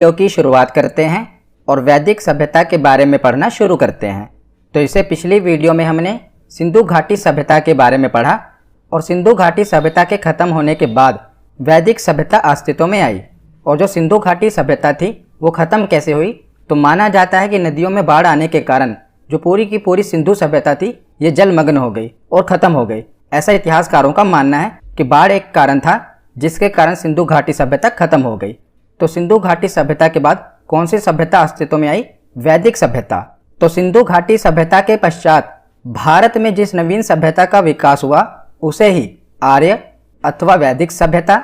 Video की शुरुआत करते हैं और वैदिक सभ्यता के बारे में पढ़ना शुरू करते हैं। तो इससे पिछली वीडियो में हमने सिंधु घाटी सभ्यता के बारे में पढ़ा और सिंधु घाटी सभ्यता के खत्म होने के बाद वैदिक सभ्यता अस्तित्व में आई। और जो सिंधु घाटी सभ्यता थी वो खत्म कैसे हुई, तो माना जाता है कि नदियों में बाढ़ आने के कारण जो पूरी की पूरी सिंधु सभ्यता थी ये जलमग्न हो गई और ख़त्म हो गई। ऐसा इतिहासकारों का मानना है कि बाढ़ एक कारण था जिसके कारण सिंधु घाटी सभ्यता खत्म हो गई। तो सिंधु घाटी सभ्यता के बाद कौन सी सभ्यता अस्तित्व में आई? वैदिक सभ्यता। तो सिंधु घाटी सभ्यता के पश्चात भारत में जिस नवीन सभ्यता का विकास हुआ उसे ही आर्य अथवा वैदिक सभ्यता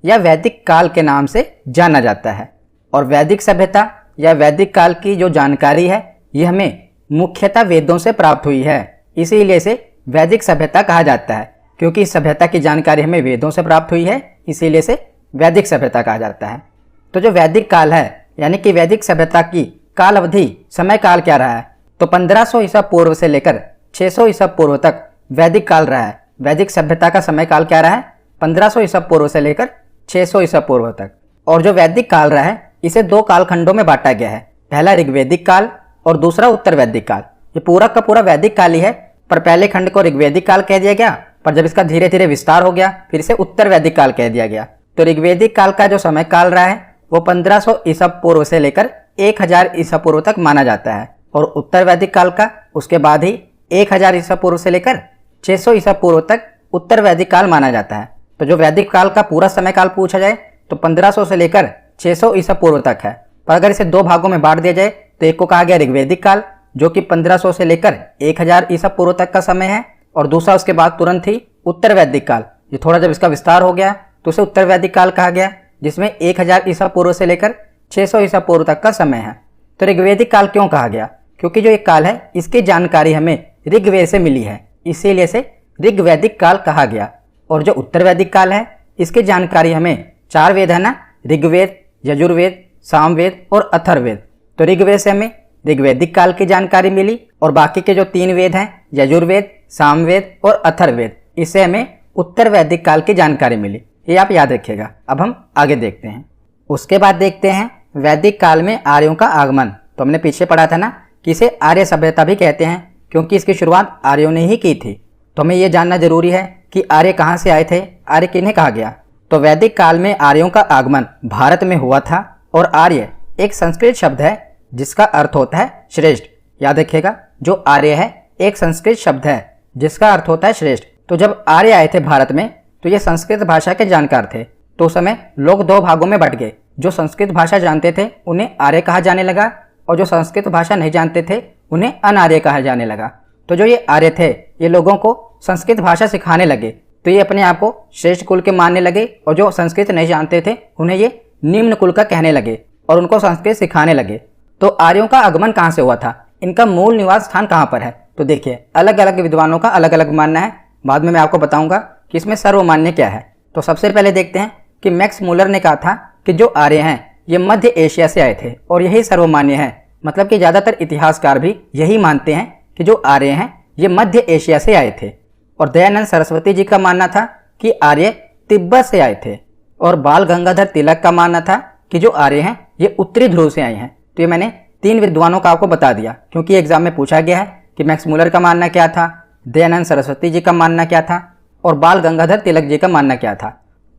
या वैदिक काल के नाम से जाना जाता है। और वैदिक सभ्यता या वैदिक काल की जो जानकारी है ये हमें मुख्यतः वेदों से प्राप्त हुई है, इसीलिए इसे वैदिक सभ्यता कहा जाता है। क्योंकि इस सभ्यता की जानकारी हमें वेदों से प्राप्त हुई है इसीलिए इसे वैदिक सभ्यता कहा जाता है। तो जो वैदिक काल है यानी कि वैदिक सभ्यता की काल अवधि समय काल क्या रहा है, तो 1500 ईसा पूर्व से लेकर 600 ईसा पूर्व तक वैदिक काल रहा है। वैदिक सभ्यता का समय काल क्या रहा है? 1500 ईसा पूर्व से लेकर 600 ईसा पूर्व तक। और जो वैदिक काल रहा है इसे दो कालखंडों में बांटा गया है, पहला ऋग्वैदिक काल और दूसरा उत्तर वैदिक काल। ये पूरा का पूरा वैदिक काल ही है, पर पहले खंड को ऋग्वैदिक काल कह दिया गया, पर जब इसका धीरे धीरे विस्तार हो गया फिर इसे उत्तर वैदिक काल कह दिया गया। तो ऋग्वैदिक काल का जो समय काल रहा है वो 1500 ईसा पूर्व से लेकर 1000 ईसा पूर्व तक माना जाता है। और उत्तर वैदिक काल का उसके बाद ही 1000 ईसा पूर्व से लेकर 600 ईसा पूर्व तक उत्तर वैदिक काल माना जाता है। तो जो वैदिक काल का पूरा समय काल पूछा जाए तो 1500 से लेकर 600 ईसा पूर्व तक है। पर अगर इसे दो भागों में बांट दिया जाए तो एक को कहा गया ऋग्वैदिक काल जो कि 1500 से लेकर 1000 ईसा पूर्व तक का समय है, और दूसरा उसके बाद तुरंत ही उत्तर वैदिक काल। ये थोड़ा जब इसका विस्तार हो गया तो उसे उत्तर वैदिक काल कहा गया जिसमें 1000 ईसा पूर्व से लेकर 600 ईसा पूर्व तक का समय है। तो ऋग्वैदिक काल क्यों कहा गया? क्योंकि जो एक काल है इसकी जानकारी हमें ऋग्वेद से मिली है, इसीलिए इसे ऋग्वैदिक काल कहा गया। और जो उत्तर वैदिक काल है इसकी जानकारी हमें 4 वेद है ना, ऋग्वेद, यजुर्वेद, सामवेद और अथर्ववेद। तो ऋग्वेद से हमें ऋग्वैदिक काल की जानकारी मिली और बाकी के जो 3 वेद हैं यजुर्वेद, सामवेद और अथर्ववेद, इससे हमें उत्तर वैदिक काल की जानकारी मिली। ये आप याद रखिएगा। अब हम आगे देखते हैं। उसके बाद देखते हैं वैदिक काल में आर्यों का आगमन। तो हमने पीछे पढ़ा था ना कि इसे आर्य सभ्यता भी कहते हैं क्योंकि इसकी शुरुआत आर्यों ने ही की थी। तो हमें ये जानना जरूरी है कि आर्य कहाँ से आए थे, आर्य किन्हें कहा गया। तो वैदिक काल में आर्यों का आगमन भारत में हुआ था। और आर्य एक संस्कृत शब्द है जिसका अर्थ होता है श्रेष्ठ। याद रखिएगा, जो आर्य है एक संस्कृत शब्द है जिसका अर्थ होता है श्रेष्ठ। तो जब आर्य आए थे भारत में तो ये संस्कृत भाषा के जानकार थे। तो उस समय लोग दो भागों में बंट गए। जो संस्कृत भाषा जानते थे उन्हें आर्य कहा जाने लगा और जो संस्कृत भाषा नहीं जानते थे उन्हें अनार्य कहा जाने लगा। तो जो ये आर्य थे ये लोगों को संस्कृत भाषा सिखाने लगे, तो ये अपने आप को श्रेष्ठ कुल के मानने लगे। और जो संस्कृत नहीं जानते थे उन्हें ये निम्न कुल का कहने लगे और उनको संस्कृत सिखाने लगे। तो आर्यों का आगमन कहाँ से हुआ था, इनका मूल निवास स्थान कहाँ पर है? तो देखिए, अलग अलग विद्वानों का अलग अलग मानना है। बाद में मैं आपको बताऊंगा कि इसमें सर्वमान्य क्या है। तो सबसे पहले देखते हैं कि मैक्स मुलर ने कहा था कि जो आर्य हैं ये मध्य एशिया से आए थे और यही सर्वमान्य है। मतलब कि ज़्यादातर इतिहासकार भी यही मानते हैं कि जो आर्य हैं ये मध्य एशिया से आए थे। और दयानंद सरस्वती जी का मानना था कि आर्य तिब्बत से आए थे। और बाल गंगाधर तिलक का मानना था कि जो आर्य हैं ये उत्तरी ध्रुव से आए हैं। तो ये मैंने 3 विद्वानों का आपको बता दिया क्योंकि एग्जाम में पूछा गया है कि मैक्स मुलर का मानना क्या था, दयानंद सरस्वती जी का मानना क्या था और बाल गंगाधर तिलक जी का मानना क्या था।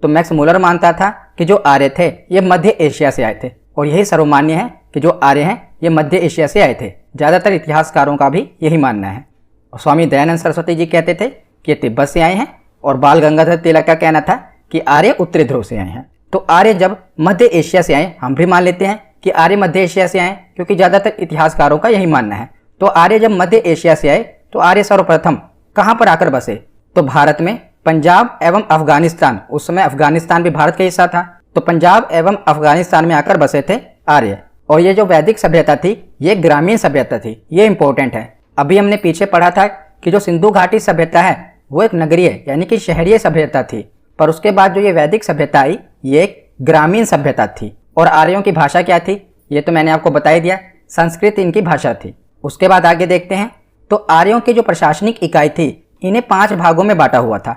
तो मैक्स मुलर मानता था कि जो आर्य थे ये मध्य एशिया से आए थे और यही सर्वमान्य है कि जो आर्य हैं ये मध्य एशिया से आए थे। ज़्यादातर इतिहासकारों का भी यही मानना है। और स्वामी दयानंद सरस्वती जी कहते थे कि ये तिब्बत से आए हैं और बाल गंगाधर तिलक का कहना था कि आर्य उत्तरी ध्रुव से आए हैं। तो आर्य जब मध्य एशिया से आए, हम भी मान लेते हैं कि आर्य मध्य एशिया से आए क्योंकि ज़्यादातर इतिहासकारों का यही मानना है। तो आर्य जब मध्य एशिया से आए तो आर्य सर्वप्रथम कहाँ पर आकर बसे? तो भारत में पंजाब एवं अफगानिस्तान, उस समय अफगानिस्तान भी भारत का हिस्सा था, तो पंजाब एवं अफगानिस्तान में आकर बसे थे आर्य। और ये जो वैदिक सभ्यता थी ये ग्रामीण सभ्यता थी, ये इंपॉर्टेंट है। अभी हमने पीछे पढ़ा था कि जो सिंधु घाटी सभ्यता है वो एक नगरीय यानी कि शहरीय सभ्यता थी, पर उसके बाद जो ये वैदिक सभ्यता आई ये एक ग्रामीण सभ्यता थी। और आर्यों की भाषा क्या थी ये तो मैंने आपको बता ही दिया, संस्कृत इनकी भाषा थी। उसके बाद आगे देखते हैं। तो आर्यों की जो प्रशासनिक इकाई थी इन्हें 5 भागों में बांटा हुआ था,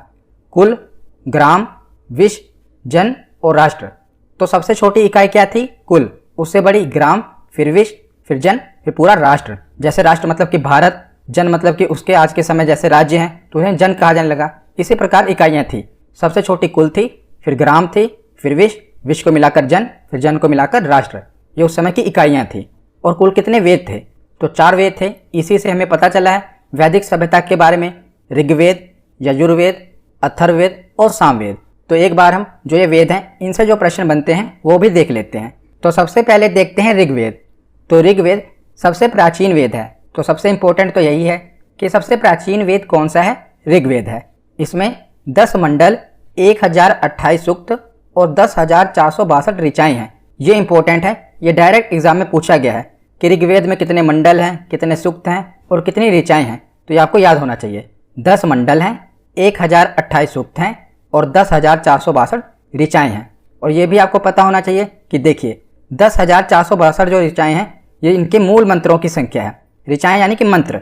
कुल, ग्राम, विश्व, जन और राष्ट्र। तो सबसे छोटी इकाई क्या थी? कुल। उससे बड़ी ग्राम, फिर विश्व, फिर जन, फिर पूरा राष्ट्र। जैसे राष्ट्र मतलब कि भारत, जन मतलब कि उसके आज के समय जैसे राज्य हैं तो उन्हें जन कहा जाने लगा। इसी प्रकार इकाइयाँ थी। सबसे छोटी कुल थी, फिर ग्राम थी, फिर विश्व, विश्व को मिलाकर जन, फिर जन को मिलाकर राष्ट्र। ये उस समय की इकाइयाँ थी। और कुल कितने वेद थे? तो 4 वेद थे। इसी से हमें पता चला है वैदिक सभ्यता के बारे में, ऋग्वेद, यजुर्वेद, अथर्ववेद और सामवेद। तो एक बार हम जो ये वेद हैं इनसे जो प्रश्न बनते हैं वो भी देख लेते हैं। तो सबसे पहले देखते हैं ऋग्वेद। तो ऋग्वेद सबसे प्राचीन वेद है। तो सबसे इम्पोर्टेंट तो यही है कि सबसे प्राचीन वेद कौन सा है? ऋग्वेद है। इसमें 10 मंडल, 1028 सूक्त और 10,462 ऋचाएँ हैं। ये इंपॉर्टेंट है, ये डायरेक्ट एग्जाम में पूछा गया है कि ऋग्वेद में कितने मंडल हैं, कितने सूक्त हैं और कितनी ऋचाएँ हैं। तो ये आपको याद होना चाहिए। 10 मंडल हैं, 1028 सूक्त हैं और 10,462 ऋचाएँ हैं। और ये भी आपको पता होना चाहिए कि देखिए 10,462 जो ऋचाएँ हैं ये इनके मूल मंत्रों की संख्या है। ऋचाएँ यानी कि मंत्र।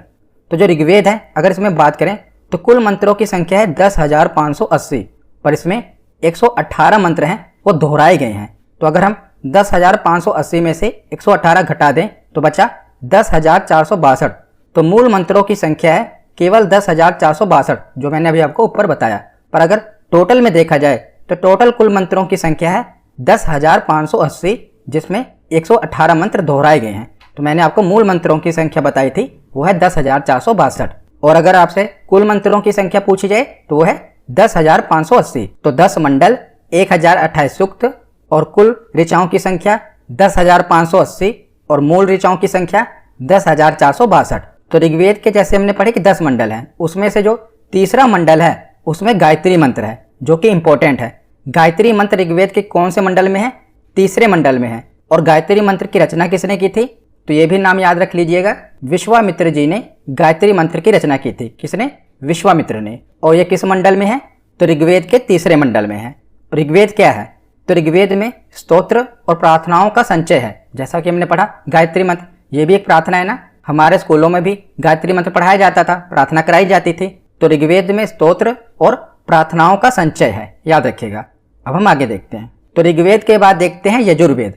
तो जो ऋग्वेद है अगर इसमें बात करें तो कुल मंत्रों की संख्या है 10,580, पर इसमें 118 मंत्र हैं वो दोहराए गए हैं। तो अगर हम 10,580 में से 118 घटा दें तो बचा 10,462। तो मूल मंत्रों की संख्या है केवल 10,462 जो मैंने अभी आपको ऊपर बताया। पर अगर टोटल में देखा जाए तो टोटल कुल मंत्रों की संख्या है 10,580 जिसमें 118 मंत्र दोहराए गए हैं। तो मैंने आपको मूल मंत्रों की संख्या बताई थी वो है 10,462। और अगर आपसे कुल मंत्रों की संख्या पूछी जाए तो वो है 10,580। तो 10 मंडल, 1028 सूक्त और कुल ऋचाओं की संख्या 10,580 और मूल ऋचाओं की संख्या 10,462। तो ऋग्वेद के जैसे हमने पढ़े कि 10 मंडल हैं, उसमें से जो तीसरा मंडल है उसमें गायत्री मंत्र है जो कि इंपॉर्टेंट है। गायत्री मंत्र ऋग्वेद के कौन से मंडल में है? तीसरे मंडल में है। और गायत्री मंत्र की रचना किसने की थी? तो ये भी नाम याद रख लीजिएगा, विश्वामित्र जी ने गायत्री मंत्र की रचना की थी। किसने? विश्वामित्र ने। और ये किस मंडल में है? तो ऋग्वेद के तीसरे मंडल में है। ऋग्वेद क्या है? तो ऋग्वेद में स्तोत्र और प्रार्थनाओं का संचय है। जैसा कि हमने पढ़ा गायत्री मंत्र, ये भी एक प्रार्थना है ना। हमारे स्कूलों में भी गायत्री मंत्र पढ़ाया जाता था, प्रार्थना कराई जाती थी। तो ऋग्वेद में स्तोत्र और प्रार्थनाओं का संचय है, याद रखिएगा। अब हम आगे देखते हैं। तो ऋग्वेद के बाद देखते हैं यजुर्वेद।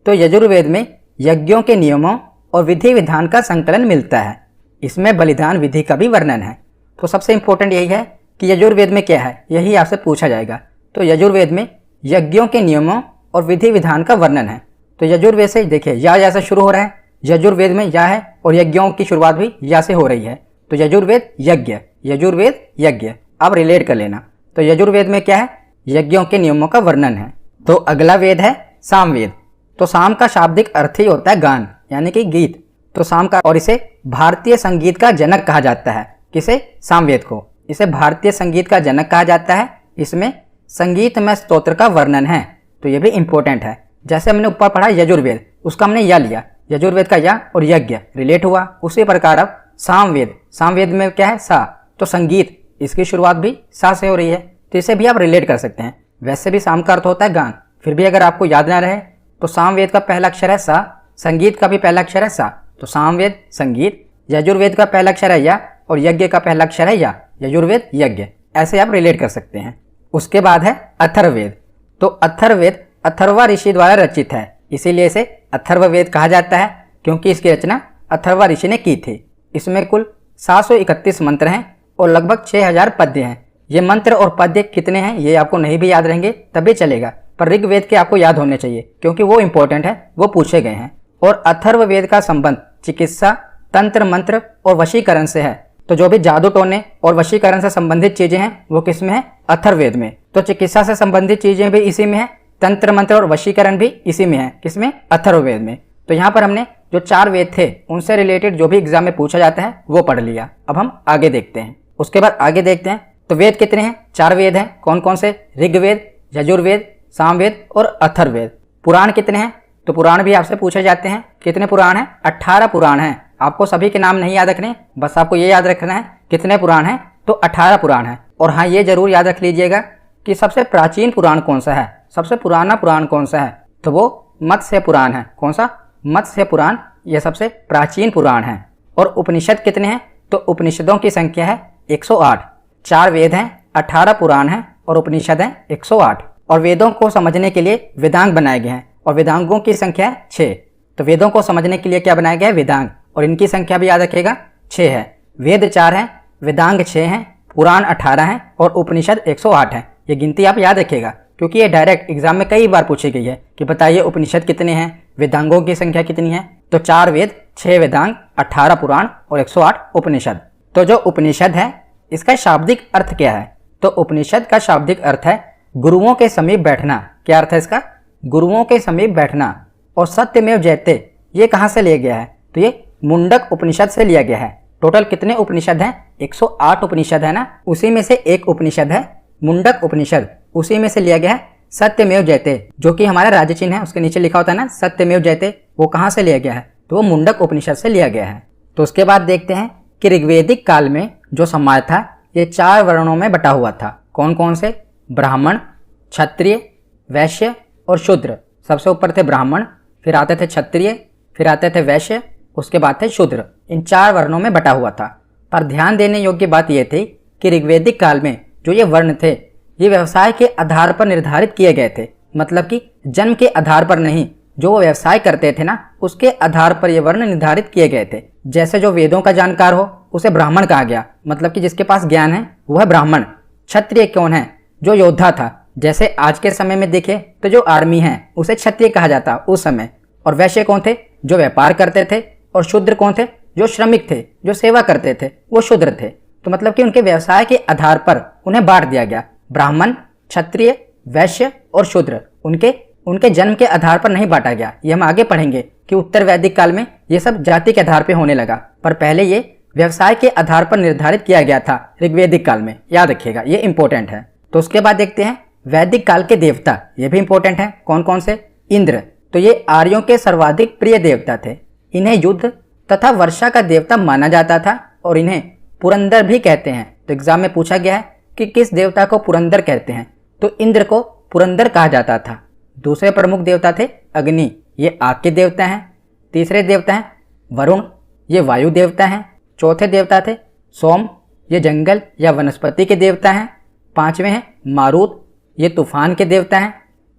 तो यजुर्वेद में यज्ञों के नियमों और विधि विधान का संकलन मिलता है। इसमें बलिदान विधि का भी वर्णन है। तो सबसे इंपॉर्टेंट यही है कि यजुर्वेद में क्या है, यही आपसे पूछा जाएगा। तो यजुर्वेद में यज्ञों के नियमों और विधि विधान का वर्णन है। तो यजुर्वेद से देखिए या से शुरू हो रहा है। यजुर्वेद में या है और यज्ञों की शुरुआत भी या से हो रही है। तो यजुर्वेद यज्ञ, यजुर्वेद यज्ञ। अब रिलेट कर लेना। तो यजुर्वेद में क्या है? यज्ञों के नियमों का वर्णन है। तो अगला वेद है सामवेद। तो साम का शाब्दिक अर्थ ही होता है गान यानी कि गीत। तो साम का, और इसे भारतीय संगीत का जनक कहा जाता है। किसे? सामवेद को। इसे भारतीय संगीत का जनक कहा जाता है। इसमें संगीत में स्तोत्र का वर्णन है। तो ये भी इंपॉर्टेंट है। जैसे हमने ऊपर पढ़ा यजुर्वेद, उसका हमने या लिया, यजुर्वेद का या और यज्ञ रिलेट हुआ। उसी प्रकार अब सामवेद, सामवेद में क्या है? सा। तो संगीत, इसकी शुरुआत भी सा से हो रही है। तो इसे भी आप रिलेट कर सकते हैं। वैसे भी साम का अर्थ होता है गान, फिर भी अगर आपको याद ना रहे तो सामवेद का पहला अक्षर है सा, संगीत का भी पहला अक्षर है सा। तो सामवेद संगीत, यजुर्वेद का पहला अक्षर है या और यज्ञ का पहला अक्षर है या, यजुर्वेद यज्ञ। ऐसे आप रिलेट कर सकते हैं। उसके बाद है अथर्ववेद। तो अथर्ववेद अथर्वा ऋषि द्वारा रचित है, इसीलिए इसे अथर्ववेद कहा जाता है क्योंकि इसकी रचना अथर्वा ऋषि ने की थी। इसमें कुल 731 मंत्र हैं और लगभग 6000 पद्य हैं। ये मंत्र और पद्य कितने हैं ये आपको नहीं भी याद रहेंगे तभी चलेगा, पर ऋग्वेद के आपको याद होने चाहिए क्योंकि वो इंपॉर्टेंट है, वो पूछे गए हैं। और अथर्ववेद का संबंध चिकित्सा, तंत्र मंत्र और वशीकरण से है। तो जो भी जादू टोने और वशीकरण से संबंधित चीजें हैं वो किस में है? अथर्ववेद में। तो चिकित्सा से संबंधित चीजें भी इसी में है, तंत्र मंत्र और वशीकरण भी इसी में है। किसमें? अथर्ववेद में। तो यहाँ पर हमने जो 4 वेद थे उनसे रिलेटेड जो भी एग्जाम में पूछा जाता है वो पढ़ लिया। अब हम आगे देखते हैं। उसके बाद आगे देखते हैं तो वेद कितने हैं? 4 वेद हैं। कौन कौन से? ऋग्वेद, यजुर्वेद, सामवेद और अथर्ववेद। पुराण कितने हैं? तो पुराण भी आपसे पूछे जाते हैं। कितने पुराण हैं? 18 पुराण हैं। आपको सभी के नाम नहीं याद रखने, बस आपको ये याद रखना है कितने पुराण हैं। तो 18 पुराण हैं। और हाँ, ये जरूर याद रख लीजिएगा कि सबसे प्राचीन पुराण कौन सा है, सबसे पुराना पुराण कौन सा है? तो वो मत्स्य पुराण है। कौन सा? मत्स्य पुराण। यह सबसे प्राचीन पुराण है। और उपनिषद कितने हैं? तो उपनिषदों की संख्या है 108। 4 वेद हैं, 18 पुराण हैं और उपनिषद हैं 108। और वेदों को समझने के लिए वेदांग बनाए गए हैं और वेदांगों की संख्या है 6। तो वेदों को समझने के लिए क्या बनाया गया है? वेदांग, और इनकी संख्या भी याद रखिएगा 6 है। वेद 4 हैं, वेदांग 6 हैं, पुराण 18 हैं और उपनिषद 108 हैं। ये गिनती आप याद रखिएगा क्योंकि ये डायरेक्ट एग्जाम में कई बार पूछी गई है कि बताइए उपनिषद कितने हैं, वेदांगों की संख्या कितनी है। तो 4 वेद, 6 वेदांग, 18 पुराण और 108 उपनिषद। तो जो उपनिषद है इसका शाब्दिक अर्थ क्या है? तो उपनिषद का शाब्दिक अर्थ है गुरुओं के समीप बैठना। क्या अर्थ है इसका? गुरुओं के समीप बैठना। और सत्यमेव जयते ये कहाँ से लिया गया है? तो ये मुंडक उपनिषद से लिया गया है। टोटल कितने उपनिषद हैं? 108 उपनिषद है ना, उसी में से एक उपनिषद है मुंडक उपनिषद, उसी में से लिया गया है सत्यमेव जयते, जो कि हमारा राज्य चिन्ह है उसके नीचे लिखा होता है ना सत्यमेव जयते, वो कहाँ से लिया गया है? तो वो मुंडक उपनिषद से लिया गया है। तो उसके बाद देखते हैं कि ऋग्वेदिक काल में जो समाज था ये 4 वर्णों में बटा हुआ था। कौन कौन से? ब्राह्मण, क्षत्रिय, वैश्य और शूद्र। सबसे ऊपर थे ब्राह्मण, फिर आते थे क्षत्रिय, फिर आते थे वैश्य, उसके बाद थे शूद्र। इन 4 वर्णों में बटा हुआ था। पर ध्यान देने योग्य बात यह थी कि ऋग्वेदिक काल में जो ये वर्ण थे ये व्यवसाय के आधार पर निर्धारित किए गए थे। मतलब कि जन्म के आधार पर नहीं, जो वो व्यवसाय करते थे ना उसके आधार पर ये वर्ण निर्धारित किए गए थे। जैसे जो वेदों का जानकार हो उसे ब्राह्मण कहा गया, मतलब कि जिसके पास ज्ञान है वो है ब्राह्मण। क्षत्रिय कौन है? जो योद्धा था। जैसे आज के समय में देखें तो जो आर्मी है उसे क्षत्रिय कहा जाता उस समय। और वैश्य कौन थे? जो व्यापार करते थे। और शूद्र कौन थे? जो श्रमिक थे, जो सेवा करते थे, वो शूद्र थे। तो मतलब कि उनके व्यवसाय के आधार पर उन्हें बांट दिया गया। ब्राह्मण, क्षत्रिय, वैश्य और शूद्र उनके जन्म के आधार पर नहीं बांटा गया। ये हम आगे पढ़ेंगे कि उत्तर वैदिक काल में ये सब जाति के आधार पर होने लगा, पर पहले ये व्यवसाय के आधार पर निर्धारित किया गया था ऋग्वेदिक काल में। याद रखिएगा, ये इंपॉर्टेंट है। तो उसके बाद देखते हैं वैदिक काल के देवता, ये भी इंपॉर्टेंट है। कौन कौन से? इंद्र। तो ये आर्यों के सर्वाधिक प्रिय देवता थे। इन्हें युद्ध तथा वर्षा का देवता माना जाता था और इन्हें पुरंदर भी कहते हैं। तो एग्जाम में पूछा गया है कि किस देवता को पुरंदर कहते हैं? तो इंद्र को पुरंदर कहा जाता था। दूसरे प्रमुख देवता थे अग्नि, ये आग के देवता हैं। तीसरे देवता हैं वरुण, ये वायु देवता हैं। चौथे देवता थे सोम, ये जंगल या वनस्पति के देवता हैं। 5वें हैं मारुत, ये तूफान के देवता हैं।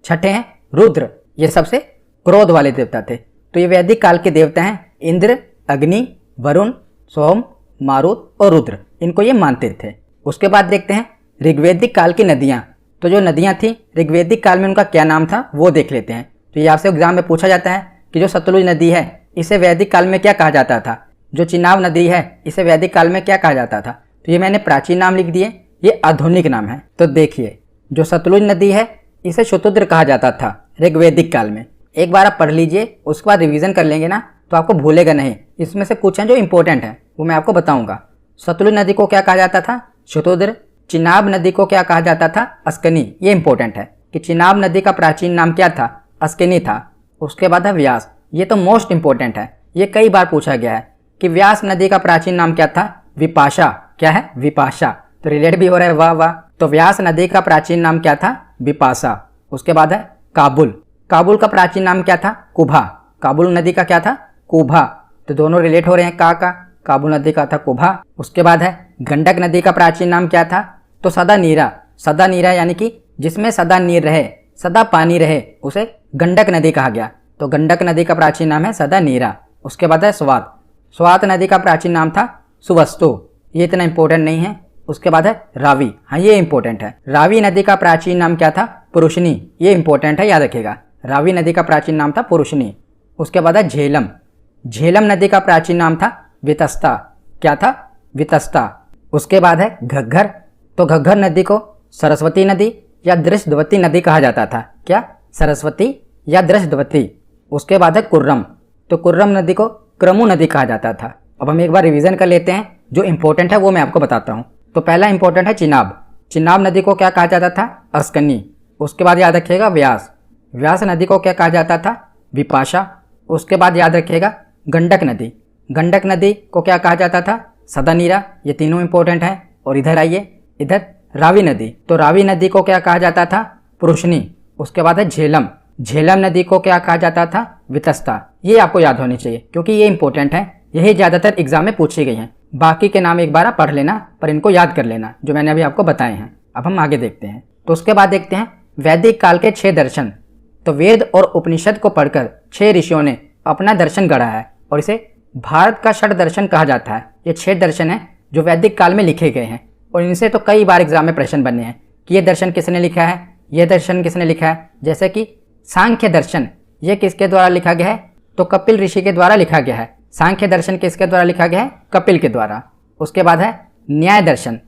6ठे हैं रुद्र, ये सबसे क्रोध वाले देवता थे। तो ये वैदिक काल के देवता हैं इंद्र, अग्नि, वरुण, सोम, मारुत और रुद्र, इनको ये मानते थे। उसके बाद देखते हैं ऋग्वेदिक काल की नदियाँ। तो जो नदियाँ थी ऋग्वेदिक काल में उनका क्या नाम था वो देख लेते हैं। तो ये आपसे एग्जाम में पूछा जाता है कि जो सतलुज नदी है इसे वैदिक काल में क्या कहा जाता था? जो चिनाब नदी है इसे वैदिक काल में क्या कहा जाता था? तो ये मैंने प्राचीन नाम लिख दिए, ये आधुनिक नाम है। तो देखिए जो सतलुज नदी है इसे शतुद्र कहा जाता था ऋग्वेदिक काल में। एक बार आप पढ़ लीजिए, उसके बाद रिवीजन कर लेंगे ना तो आपको भूलेगा नहीं। इसमें से कुछ हैं जो इंपॉर्टेंट है वो मैं आपको बताऊंगा। सतलुज नदी को क्या कहा जाता था? शतुद्र। चिनाब नदी को क्या कहा जाता था? अस्कनी। ये इंपॉर्टेंट है कि चिनाब नदी का प्राचीन नाम क्या था? अस्कनी था। उसके बाद है व्यास, ये तो मोस्ट इंपॉर्टेंट है, ये कई बार पूछा गया है कि व्यास नदी का प्राचीन नाम क्या था? विपाशा। क्या है? विपाशा। तो रिलेट भी हो रहा है, वाह वाह। तो व्यास नदी का प्राचीन नाम क्या था? विपाशा। उसके बाद है काबुल, काबुल का प्राचीन नाम क्या था? कुभा। काबुल नदी का क्या था? कुभा। तो दोनों रिलेट हो रहे हैं का काबुल नदी का था कुभा। उसके बाद है गंडक नदी का प्राचीन नाम क्या था? तो सदा नीरा। सदा नीरा यानी कि जिसमें सदा नीर रहे, सदा पानी रहे, उसे गंडक नदी कहा गया। तो गंडक नदी का प्राचीन नाम है सदा नीरा। उसके बाद है स्वात। स्वात नदी का प्राचीन नाम था सुवस्तु, ये इतना इंपॉर्टेंट नहीं है। उसके बाद है रावी, हाँ ये इंपॉर्टेंट है। रावी नदी का प्राचीन नाम क्या था? पुरुषनी, ये इंपॉर्टेंट है, याद रखिएगा। रावी नदी का प्राचीन नाम था पुरुषनी। उसके बाद है झेलम। झेलम नदी का प्राचीन नाम था वितस्ता। क्या था? वितस्ता। उसके बाद है घग्घर। तो घग्घर नदी को सरस्वती नदी या दृशद्वती नदी कहा जाता था। क्या? सरस्वती या दृशद्वती। उसके बाद है कुर्रम। तो कुर्रम नदी को क्रमु नदी कहा जाता था। अब हम एक बार रिवीजन कर लेते हैं, जो इंपॉर्टेंट है वो मैं आपको बताता हूँ। तो पहला इंपॉर्टेंट है चिनाब। चिनाब नदी को क्या कहा जाता था? अस्कनी। उसके बाद याद रखिएगा व्यास। व्यास नदी को क्या कहा जाता था? विपाशा। उसके बाद याद रखिएगा गंडक नदी। गंडक नदी को क्या कहा जाता था? सदानीरा। ये तीनों इंपॉर्टेंट हैं। और इधर आइए, इधर रावी नदी। तो रावी नदी को क्या कहा जाता था? पुरुषनी। उसके बाद है झेलम। झेलम नदी को क्या कहा जाता था? वितस्ता। ये आपको याद होनी चाहिए क्योंकि ये इंपॉर्टेंट है, यही ज़्यादातर एग्जाम में पूछी गई हैं। बाकी के नाम एक बार आप पढ़ लेना, पर इनको याद कर लेना जो मैंने अभी आपको बताए हैं। अब हम आगे देखते हैं। तो उसके बाद देखते हैं वैदिक काल के 6 दर्शन। तो वेद और उपनिषद को पढ़कर 6 ऋषियों ने अपना दर्शन गढ़ा है और इसे भारत का षट दर्शन कहा जाता है। ये 6 दर्शन हैं जो वैदिक काल में लिखे गए हैं और इनसे तो कई बार एग्जाम में प्रश्न बने हैं कि ये दर्शन किसने लिखा है, ये दर्शन किसने लिखा है। जैसे कि सांख्य दर्शन, ये किसके द्वारा लिखा गया है, तो कपिल ऋषि के द्वारा लिखा गया है। सांख्य दर्शन किसके द्वारा लिखा गया है, कपिल के द्वारा। उसके बाद है न्याय दर्शन,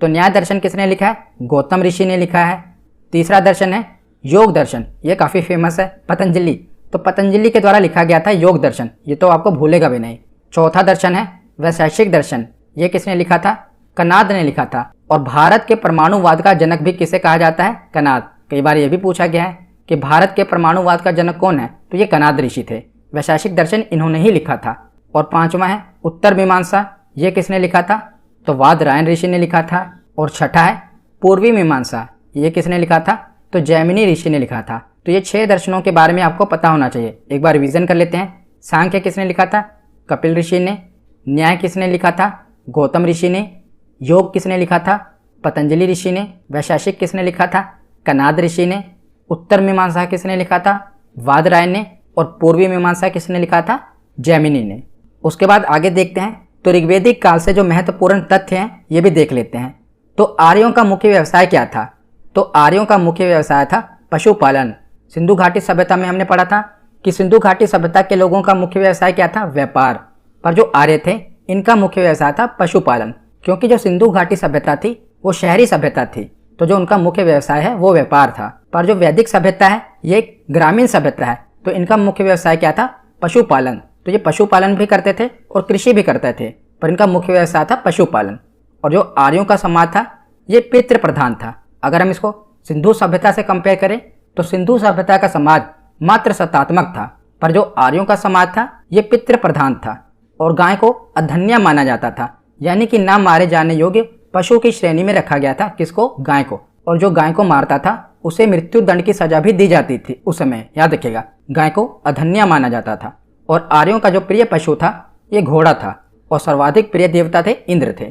तो न्याय दर्शन किसने लिखा है, गौतम ऋषि ने लिखा है। तीसरा दर्शन है योग दर्शन, ये काफ़ी फेमस है, पतंजलि, तो पतंजलि के द्वारा लिखा गया था योग दर्शन, ये तो आपको भूलेगा भी नहीं। चौथा दर्शन है वैशेषिक दर्शन, ये किसने लिखा था, कनाद ने लिखा था। और भारत के परमाणुवाद का जनक भी किसे कहा जाता है, कनाद। कई बार ये भी पूछा गया है कि भारत के परमाणुवाद का जनक कौन है, तो ये कनाद ऋषि थे। वैशेषिक दर्शन इन्होंने ही लिखा था। और 5वां है उत्तर मीमांसा, ये किसने लिखा था, तो वादरायण ऋषि ने लिखा था। और छठा है पूर्वी मीमांसा, ये किसने लिखा था, तो जैमिनी ऋषि ने लिखा था। तो ये 6 दर्शनों के बारे में आपको पता होना चाहिए। एक बार रिवीजन कर लेते हैं। सांख्य किसने लिखा था, कपिल ऋषि ने। न्याय किसने लिखा था, गौतम ऋषि ने। योग किसने लिखा था, पतंजलि ऋषि ने। वैशेषिक किसने लिखा था, कनाद ऋषि ने। उत्तर मीमांसा किसने लिखा था, वादरायण ने। और पूर्वी मीमांसा किसने लिखा था, जैमिनी ने। उसके बाद आगे देखते हैं, तो ऋग्वेदिक काल से जो महत्वपूर्ण तथ्य हैं ये भी देख लेते हैं। तो आर्यों का मुख्य व्यवसाय क्या था, तो आर्यों का मुख्य व्यवसाय था पशुपालन। सिंधु घाटी सभ्यता में हमने पढ़ा था कि सिंधु घाटी सभ्यता के लोगों का मुख्य व्यवसाय क्या था, व्यापार। पर जो आर्य थे इनका मुख्य व्यवसाय था पशुपालन, क्योंकि जो सिंधु घाटी सभ्यता थी वो शहरी सभ्यता थी, तो जो उनका मुख्य व्यवसाय है वो व्यापार था। पर जो वैदिक सभ्यता है ये एक ग्रामीण सभ्यता है, तो इनका मुख्य व्यवसाय क्या था, पशुपालन। तो ये पशुपालन भी करते थे और कृषि भी करते थे, पर इनका मुख्य व्यवसाय था पशुपालन। और जो आर्यों का समाज था ये पितृ प्रधान था। अगर हम इसको सिंधु सभ्यता से कंपेयर करें तो सिंधु सभ्यता का समाज मात्र सत्तात्मक था, पर जो आर्यों का समाज था ये पितृ प्रधान था। और गाय को अधन्या माना जाता था, यानी कि ना मारे जाने योग्य पशु की श्रेणी में रखा गया था। किसको, गाय को। और जो गाय को मारता था उसे मृत्यु दंड की सजा भी दी जाती थी उस समय, याद रखिएगा। गाय को अधन्या माना जाता था। और आर्यों का जो प्रिय पशु था ये घोड़ा था और सर्वाधिक प्रिय देवता थे इंद्र थे।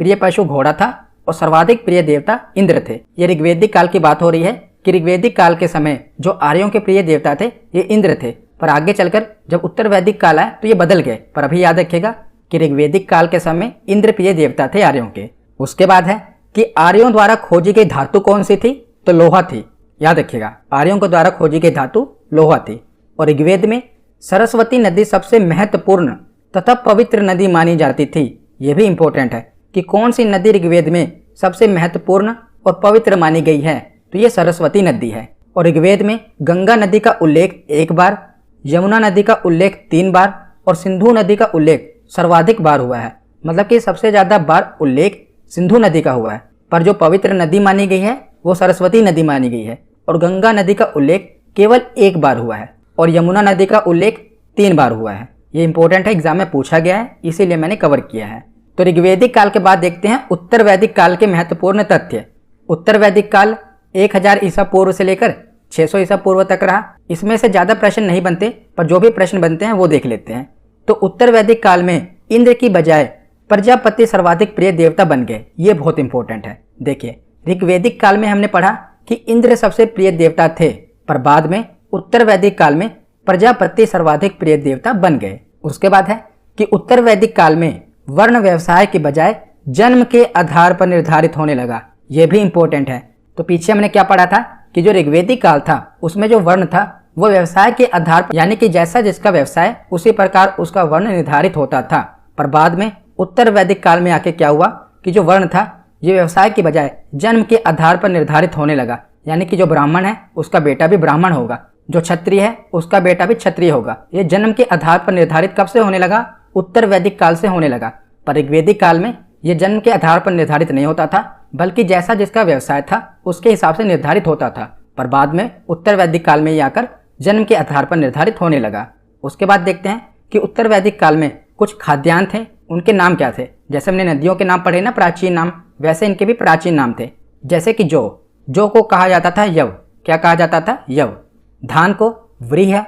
प्रिय पशु घोड़ा था और सर्वाधिक प्रिय देवता इंद्र थे। ये ऋग्वेदिक काल की बात हो रही है कि ऋग्वेदिक काल के समय जो आर्यों के प्रिय देवता थे ये इंद्र थे, पर आगे चलकर जब उत्तर वैदिक काल आया तो ये बदल गए। पर अभी याद रखिएगा कि ऋग्वेदिक काल के समय इंद्र प्रिय देवता थे आर्यों के। उसके बाद है कि आर्यों द्वारा खोजी गई धातु कौन सी थी, तो लोहा थी। याद रखिएगा, आर्यों के द्वारा खोजी गई धातु लोहा थी। और ऋग्वेद में सरस्वती नदी सबसे महत्वपूर्ण तथा पवित्र नदी मानी जाती थी। यह भी इंपॉर्टेंट है कि कौन सी नदी ऋग्वेद में सबसे महत्वपूर्ण और पवित्र मानी गई है, तो ये सरस्वती नदी है। और ऋग्वेद में गंगा नदी का उल्लेख 1 बार, यमुना नदी का उल्लेख 3 बार और सिंधु नदी का उल्लेख सर्वाधिक बार हुआ है। मतलब कि सबसे ज़्यादा बार उल्लेख सिंधु नदी का हुआ है, पर जो पवित्र नदी मानी गई है वो सरस्वती नदी मानी गई है। और गंगा नदी का उल्लेख केवल 1 बार हुआ है और यमुना नदी का उल्लेख 3 बार हुआ है। ये इंपॉर्टेंट है, एग्जाम में पूछा गया है, इसीलिए मैंने कवर किया है। तो ऋग्वेदिक काल के बाद देखते हैं उत्तर वैदिक काल के महत्वपूर्ण तथ्य। उत्तर वैदिक काल 1000 ईसा पूर्व से लेकर 600 ईसा पूर्व तक रहा। इसमें से ज़्यादा प्रश्न नहीं बनते, पर जो भी प्रश्न बनते हैं वो देख लेते हैं। तो उत्तर वैदिक काल में इंद्र की बजाय प्रजापति सर्वाधिक प्रिय देवता बन गए। ये बहुत इंपॉर्टेंट है। देखिए, ऋग्वेदिक काल में हमने पढ़ा कि इंद्र सबसे प्रिय देवता थे, पर बाद में उत्तर वैदिक काल में प्रजापति सर्वाधिक प्रिय देवता बन गए। उसके बाद है कि उत्तर वैदिक काल में वर्ण व्यवसाय के बजाय जन्म के आधार पर निर्धारित होने लगा। यह भी इंपॉर्टेंट है। तो पीछे हमने क्या पढ़ा था कि जो ऋग्वेदिक काल था उसमें जो वर्ण था वो व्यवसाय के आधार पर, यानी कि जैसा जिसका व्यवसाय उसी प्रकार उसका वर्ण निर्धारित होता था। पर बाद में उत्तर वैदिक काल में आके क्या हुआ कि जो वर्ण था ये व्यवसाय के बजाय जन्म के आधार पर निर्धारित होने लगा। यानी कि जो ब्राह्मण है उसका बेटा भी ब्राह्मण होगा, जो क्षत्रिय है उसका बेटा भी क्षत्रिय होगा। ये जन्म के आधार पर निर्धारित कब से होने लगा, उत्तर वैदिक काल से होने लगा। पर ऋग्वेदिक काल में ये जन्म के आधार पर निर्धारित नहीं होता था, बल्कि जैसा जिसका व्यवसाय था उसके हिसाब से निर्धारित होता था। पर बाद में उत्तर वैदिक काल में ये आकर जन्म के आधार पर निर्धारित होने लगा। उसके बाद देखते हैं कि उत्तर वैदिक काल में कुछ खाद्यान्न थे, उनके नाम क्या थे। जैसे हमने नदियों के नाम पढ़े ना, प्राचीन नाम, वैसे इनके भी प्राचीन नाम थे। जैसे कि जौ को कहा जाता था यव। क्या कहा जाता था, यव। धान को व्रीह,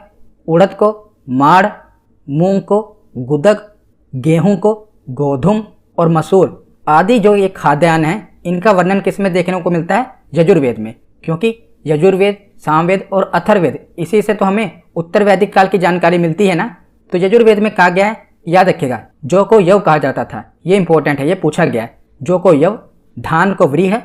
उड़द को माड़, मूंग को गुदग, गेहूं को गोधुम और मसूर आदि जो ये खाद्यान्न हैं इनका वर्णन किस में देखने को मिलता है, यजुर्वेद में। क्योंकि यजुर्वेद सामवेद और अथर्ववेद, इसी से तो हमें उत्तर वैदिक काल की जानकारी मिलती है ना। तो यजुर्वेद में कहा गया है, याद रखिएगा, जौ को यव कहा जाता था। ये इंपॉर्टेंट है, ये पूछा गया है। जौ को यव, धान को व्रीह,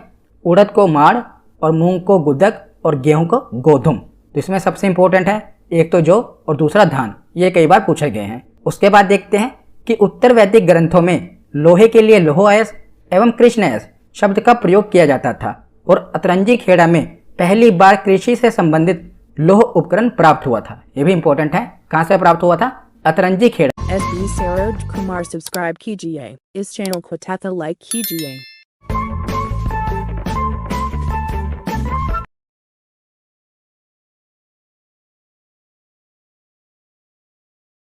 उड़द को माड़ और मूंग को गुदक और गेहूं को गोधुम। तो इसमें सबसे इंपॉर्टेंट है एक तो जौ और दूसरा धान, ये कई बार पूछे गए हैं। उसके बाद देखते हैं कि उत्तर वैदिक ग्रंथों में लोहे के लिए लोहोअयस एवं कृष्णअयस शब्द का प्रयोग किया जाता था और अतरंजी खेड़ा में पहली बार कृषि से संबंधित लोह उपकरण प्राप्त हुआ था। ये भी इंपॉर्टेंट है, कहाँ से प्राप्त हुआ था? Atranji Khera. SB Saroj Kumar subscribe कीजिए, इस चैनल को लाइक कीजिए।